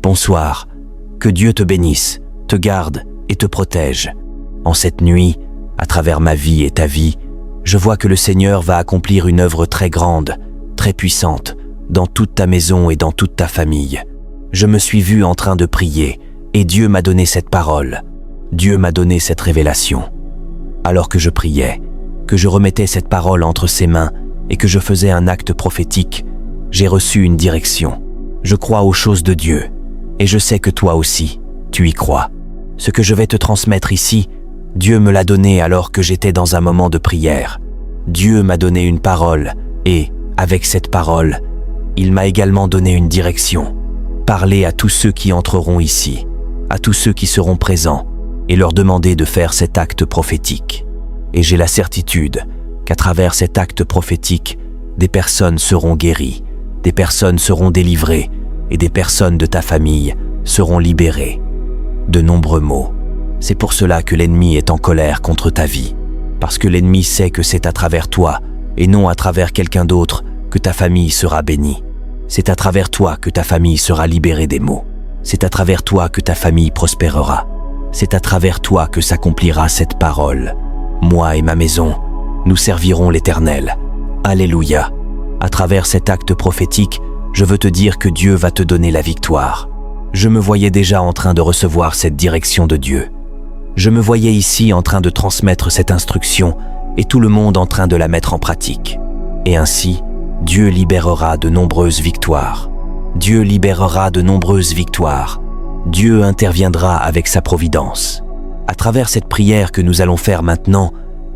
Bonsoir. Que Dieu te bénisse, te garde et te protège. En cette nuit, à travers ma vie et ta vie, je vois que le Seigneur va accomplir une œuvre très grande, très puissante, dans toute ta maison et dans toute ta famille. Je me suis vu en train de prier et Dieu m'a donné cette parole. Dieu m'a donné cette révélation. Alors que je priais, que je remettais cette parole entre ses mains et que je faisais un acte prophétique, j'ai reçu une direction. Je crois aux choses de Dieu et je sais que toi aussi, tu y crois. Ce que je vais te transmettre ici, Dieu me l'a donné alors que j'étais dans un moment de prière. Dieu m'a donné une parole et, avec cette parole, il m'a également donné une direction. Parler à tous ceux qui entreront ici, à tous ceux qui seront présents, et leur demander de faire cet acte prophétique. Et j'ai la certitude qu'à travers cet acte prophétique, des personnes seront guéries, des personnes seront délivrées, et des personnes de ta famille seront libérées. De nombreux mots. C'est pour cela que l'ennemi est en colère contre ta vie. Parce que l'ennemi sait que c'est à travers toi, et non à travers quelqu'un d'autre, que ta famille sera bénie. C'est à travers toi que ta famille sera libérée des maux. C'est à travers toi que ta famille prospérera. C'est à travers toi que s'accomplira cette parole. Moi et ma maison, nous servirons l'Éternel. Alléluia. À travers cet acte prophétique, je veux te dire que Dieu va te donner la victoire. Je me voyais déjà en train de recevoir cette direction de Dieu. Je me voyais ici en train de transmettre cette instruction et tout le monde en train de la mettre en pratique. Et ainsi, Dieu libérera de nombreuses victoires. Dieu libérera de nombreuses victoires. Dieu interviendra avec sa providence. À travers cette prière que nous allons faire maintenant,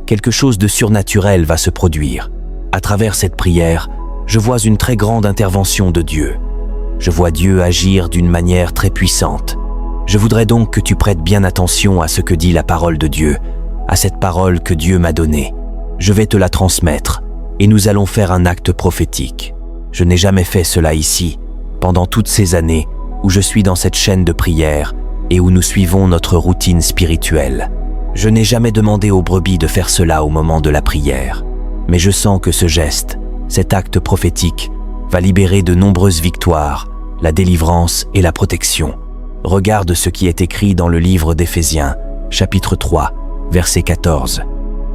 quelque chose de surnaturel va se produire. À travers cette prière, je vois une très grande intervention de Dieu. Je vois Dieu agir d'une manière très puissante. Je voudrais donc que tu prêtes bien attention à ce que dit la parole de Dieu, à cette parole que Dieu m'a donnée. Je vais te la transmettre et nous allons faire un acte prophétique. Je n'ai jamais fait cela ici, pendant toutes ces années où je suis dans cette chaîne de prière et où nous suivons notre routine spirituelle. Je n'ai jamais demandé aux brebis de faire cela au moment de la prière. Mais je sens que ce geste, cet acte prophétique, va libérer de nombreuses victoires, la délivrance et la protection. Regarde ce qui est écrit dans le livre d'Éphésiens, chapitre 3, verset 14.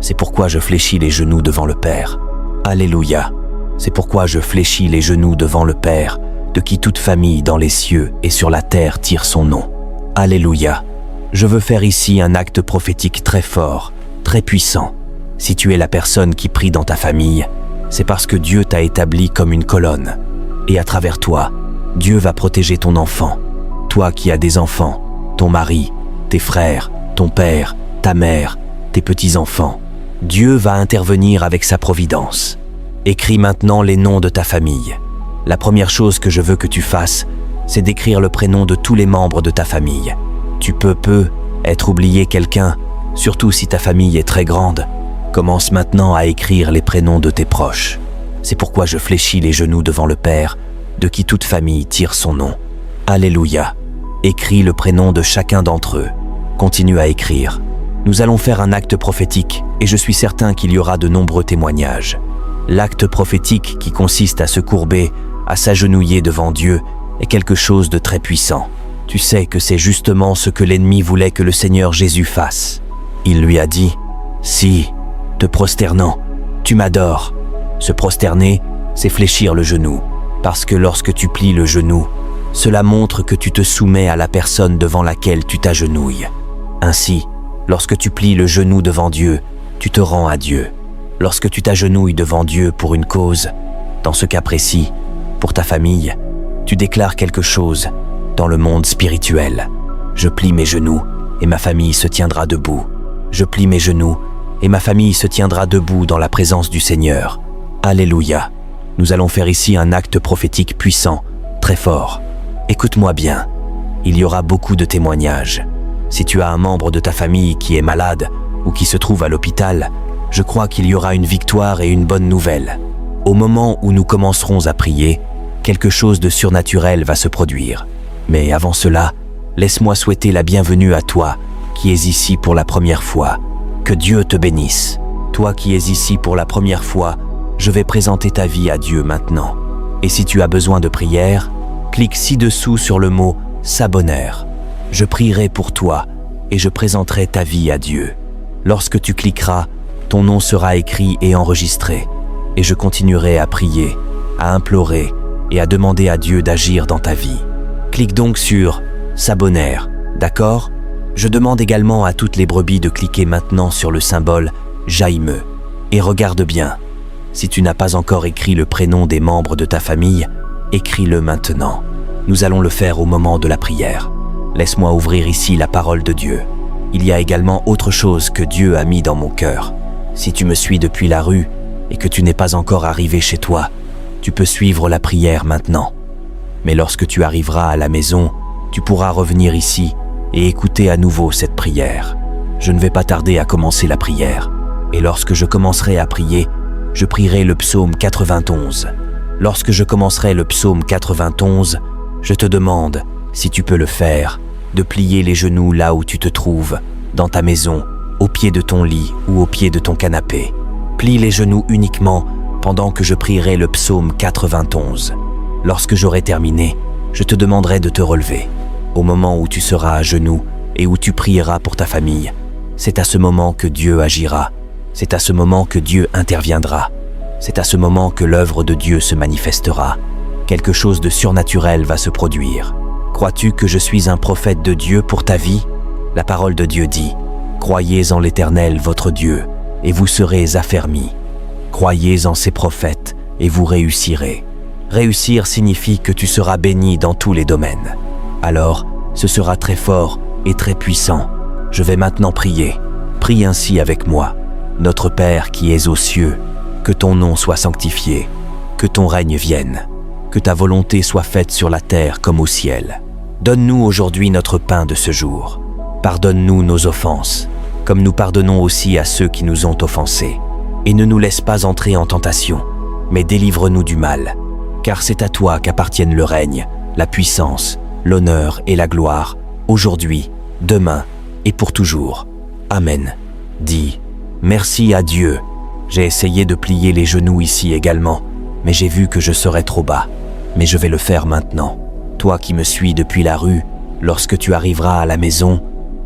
C'est pourquoi je fléchis les genoux devant le Père. Alléluia. C'est pourquoi je fléchis les genoux devant le Père, de qui toute famille dans les cieux et sur la terre tire son nom. Alléluia. Je veux faire ici un acte prophétique très fort, très puissant. Si tu es la personne qui prie dans ta famille, c'est parce que Dieu t'a établi comme une colonne. Et à travers toi, Dieu va protéger ton enfant. Toi qui as des enfants, ton mari, tes frères, ton père, ta mère, tes petits-enfants. Dieu va intervenir avec sa providence. Écris maintenant les noms de ta famille. La première chose que je veux que tu fasses, c'est d'écrire le prénom de tous les membres de ta famille. Tu peux être oublié quelqu'un, surtout si ta famille est très grande. Commence maintenant à écrire les prénoms de tes proches. C'est pourquoi je fléchis les genoux devant le Père, de qui toute famille tire son nom. Alléluia. Écris le prénom de chacun d'entre eux. Continue à écrire. Nous allons faire un acte prophétique et je suis certain qu'il y aura de nombreux témoignages. L'acte prophétique qui consiste à se courber, à s'agenouiller devant Dieu, est quelque chose de très puissant. Tu sais que c'est justement ce que l'ennemi voulait que le Seigneur Jésus fasse. Il lui a dit, « Si, te prosternant, tu m'adores. » Se prosterner, c'est fléchir le genou, parce que lorsque tu plies le genou, cela montre que tu te soumets à la personne devant laquelle tu t'agenouilles. Ainsi, lorsque tu plies le genou devant Dieu, tu te rends à Dieu. Lorsque tu t'agenouilles devant Dieu pour une cause, dans ce cas précis, pour ta famille, tu déclares quelque chose dans le monde spirituel. Je plie mes genoux et ma famille se tiendra debout. Je plie mes genoux et ma famille se tiendra debout dans la présence du Seigneur. Alléluia. Nous allons faire ici un acte prophétique puissant, très fort. Écoute-moi bien, il y aura beaucoup de témoignages. Si tu as un membre de ta famille qui est malade ou qui se trouve à l'hôpital, je crois qu'il y aura une victoire et une bonne nouvelle. Au moment où nous commencerons à prier, quelque chose de surnaturel va se produire. Mais avant cela, laisse-moi souhaiter la bienvenue à toi qui es ici pour la première fois. Que Dieu te bénisse. Toi qui es ici pour la première fois, je vais présenter ta vie à Dieu maintenant. Et si tu as besoin de prière, clique ci-dessous sur le mot s'abonnèrent. Je prierai pour toi et je présenterai ta vie à Dieu. Lorsque tu cliqueras, ton nom sera écrit et enregistré, et je continuerai à prier, à implorer et à demander à Dieu d'agir dans ta vie. Clique donc sur « S'abonnèrent », d'accord? Je demande également à toutes les brebis de cliquer maintenant sur le symbole « Jaime ». Et regarde bien, si tu n'as pas encore écrit le prénom des membres de ta famille, écris-le maintenant. Nous allons le faire au moment de la prière. Laisse-moi ouvrir ici la parole de Dieu. Il y a également autre chose que Dieu a mis dans mon cœur. Si tu me suis depuis la rue et que tu n'es pas encore arrivé chez toi, tu peux suivre la prière maintenant. Mais lorsque tu arriveras à la maison, tu pourras revenir ici et écouter à nouveau cette prière. Je ne vais pas tarder à commencer la prière. Et lorsque je commencerai à prier, je prierai le psaume 91. Lorsque je commencerai le psaume 91, je te demande, si tu peux le faire, de plier les genoux là où tu te trouves, dans ta maison, au pied de ton lit ou au pied de ton canapé. Plie les genoux uniquement pendant que je prierai le psaume 91. Lorsque j'aurai terminé, je te demanderai de te relever. Au moment où tu seras à genoux et où tu prieras pour ta famille, c'est à ce moment que Dieu agira. C'est à ce moment que Dieu interviendra. C'est à ce moment que l'œuvre de Dieu se manifestera. Quelque chose de surnaturel va se produire. Crois-tu que je suis un prophète de Dieu pour ta vie? La parole de Dieu dit « Croyez en l'Éternel votre Dieu, et vous serez affermis. Croyez en ses prophètes, et vous réussirez. » Réussir signifie que tu seras béni dans tous les domaines. Alors, ce sera très fort et très puissant. Je vais maintenant prier. Prie ainsi avec moi. Notre Père qui es aux cieux, que ton nom soit sanctifié, que ton règne vienne, que ta volonté soit faite sur la terre comme au ciel. Donne-nous aujourd'hui notre pain de ce jour. Pardonne-nous nos offenses, comme nous pardonnons aussi à ceux qui nous ont offensés. Et ne nous laisse pas entrer en tentation, mais délivre-nous du mal. Car c'est à toi qu'appartiennent le règne, la puissance, l'honneur et la gloire, aujourd'hui, demain et pour toujours. Amen. Dis, merci à Dieu. J'ai essayé de plier les genoux ici également, mais j'ai vu que je serais trop bas. Mais je vais le faire maintenant. Toi qui me suis depuis la rue, lorsque tu arriveras à la maison,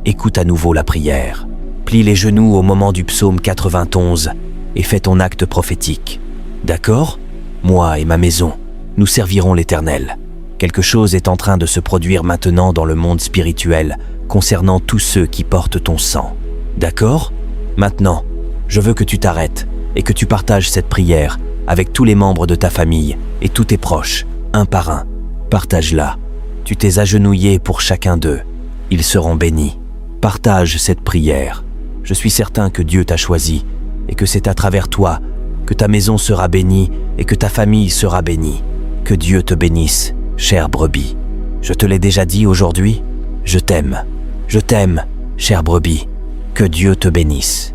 écoute à nouveau la prière. Plie les genoux au moment du psaume 91 et fais ton acte prophétique. D'accord? Moi et ma maison, nous servirons l'Éternel. Quelque chose est en train de se produire maintenant dans le monde spirituel concernant tous ceux qui portent ton sang. D'accord? Maintenant, je veux que tu t'arrêtes et que tu partages cette prière avec tous les membres de ta famille et tous tes proches, un par un. Partage-la. Tu t'es agenouillé pour chacun d'eux. Ils seront bénis. Partage cette prière. Je suis certain que Dieu t'a choisi et que c'est à travers toi que ta maison sera bénie et que ta famille sera bénie. Que Dieu te bénisse, chère brebis. Je te l'ai déjà dit aujourd'hui, je t'aime. Je t'aime, chère brebis. Que Dieu te bénisse.